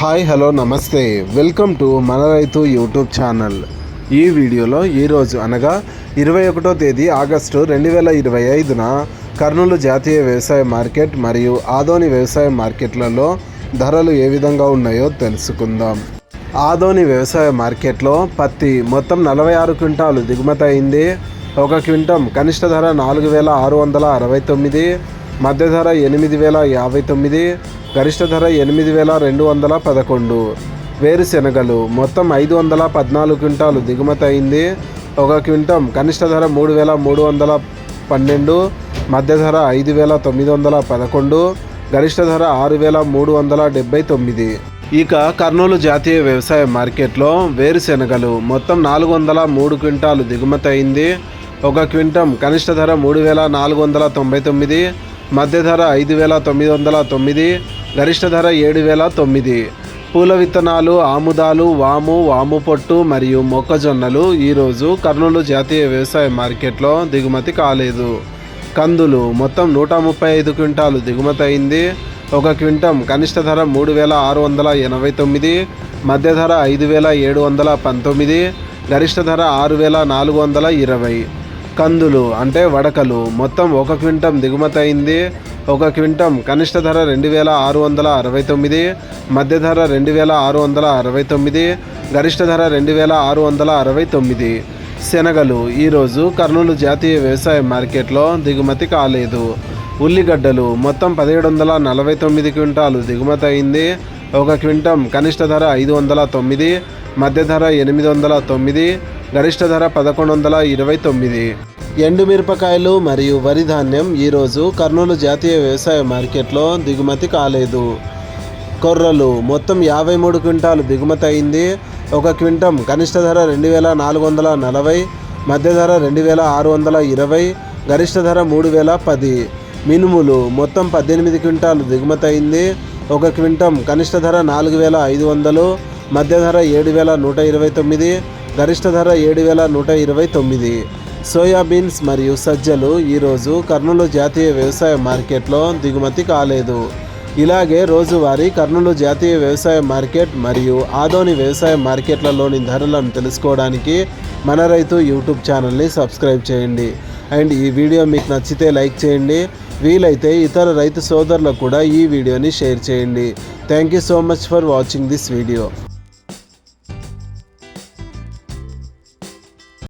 Hi hello నమస్తే, welcome to మన రైతు యూట్యూబ్ ఛానల్. ఈ వీడియోలో ఈరోజు అనగా 21వ తేదీ ఆగస్టు 2025న కర్నూలు జాతీయ వ్యవసాయ మార్కెట్ మరియు ఆదోని వ్యవసాయ మార్కెట్లలో ధరలు ఏ విధంగా ఉన్నాయో తెలుసుకుందాం. ఆదోని వ్యవసాయ మార్కెట్లో పత్తి మొత్తం 46 క్వింటాలు దిగుమతి అయింది. ఒక క్వింటం కనిష్ట ధర 4,669, మధ్య ధర 8,059, గరిష్ట ధర 8,211. వేరుశెనగలు మొత్తం 514 క్వింటాలు దిగుమతి అయింది. ఒక క్వింటం కనిష్ట ధర 3,312, మధ్య ధర 5,911, గరిష్ట ధర 6,379. ఇక కర్నూలు జాతీయ వ్యవసాయ మార్కెట్లో వేరుశెనగలు మొత్తం 403 క్వింటాలు దిగుమతి అయింది. ఒక క్వింటం కనిష్ట ధర 3,499, మధ్య ధర 5,909, గరిష్ట ధర 7,009. పూల విత్తనాలు, ఆముదాలు, వాము పొట్టు మరియు మొక్కజొన్నలు ఈరోజు కర్నూలు జాతీయ వ్యవసాయ మార్కెట్లో దిగుమతి కాలేదు. కందులు మొత్తం 135 క్వింటాలు దిగుమతి అయింది. ఒక క్వింటం కనిష్ట ధర 3,689, మధ్య ధర 5,719, గరిష్ట ధర 6,420. కందులు అంటే వడకలు మొత్తం 1 క్వింటం దిగుమతి అయింది. ఒక క్వింటం కనిష్ట ధర 2,669, మధ్య ధర 2,669, గరిష్ట ధర 2,669. శనగలు ఈరోజు కర్నూలు జాతీయ వ్యవసాయ మార్కెట్లో దిగుమతి కాలేదు. ఉల్లిగడ్డలు మొత్తం 1,749 క్వింటాలు దిగుమతి అయింది. ఒక క్వింటం కనిష్ట ధర 509, మధ్య ధర 809, గరిష్ట ధర 1,129. ఎండుమిరపకాయలు మరియు వరి ధాన్యం ఈరోజు కర్నూలు జాతీయ వ్యవసాయ మార్కెట్లో దిగుమతి కాలేదు. కొర్రలు మొత్తం 53 క్వింటాలు దిగుమతి అయింది. ఒక క్వింటం కనిష్ట ధర 2,440, మధ్య ధర 2,620, గరిష్ట ధర 3,010. మినుములు మొత్తం 18 క్వింటాలు దిగుమతి అయింది. ఒక క్వింటం కనిష్ట ధర 4,500, మధ్య ధర 7,129, గరిష్ట ధర 7,129. సోయాబీన్స్ మరియు సజ్జలు ఈరోజు కర్నూలు జాతీయ వ్యవసాయ మార్కెట్లో దిగుమతి కాలేదు. ఇలాగే రోజువారీ కర్నూలు జాతీయ వ్యవసాయ మార్కెట్ మరియు ఆదోని వ్యవసాయ మార్కెట్లలోని ధరలను తెలుసుకోవడానికి మన రైతు యూట్యూబ్ ఛానల్ని సబ్స్క్రైబ్ చేయండి. అండ్ ఈ వీడియో మీకు నచ్చితే లైక్ చేయండి. వీలైతే ఇతర రైతు సోదరులకు కూడా ఈ వీడియోని షేర్ చేయండి. Thank you so much for watching this video.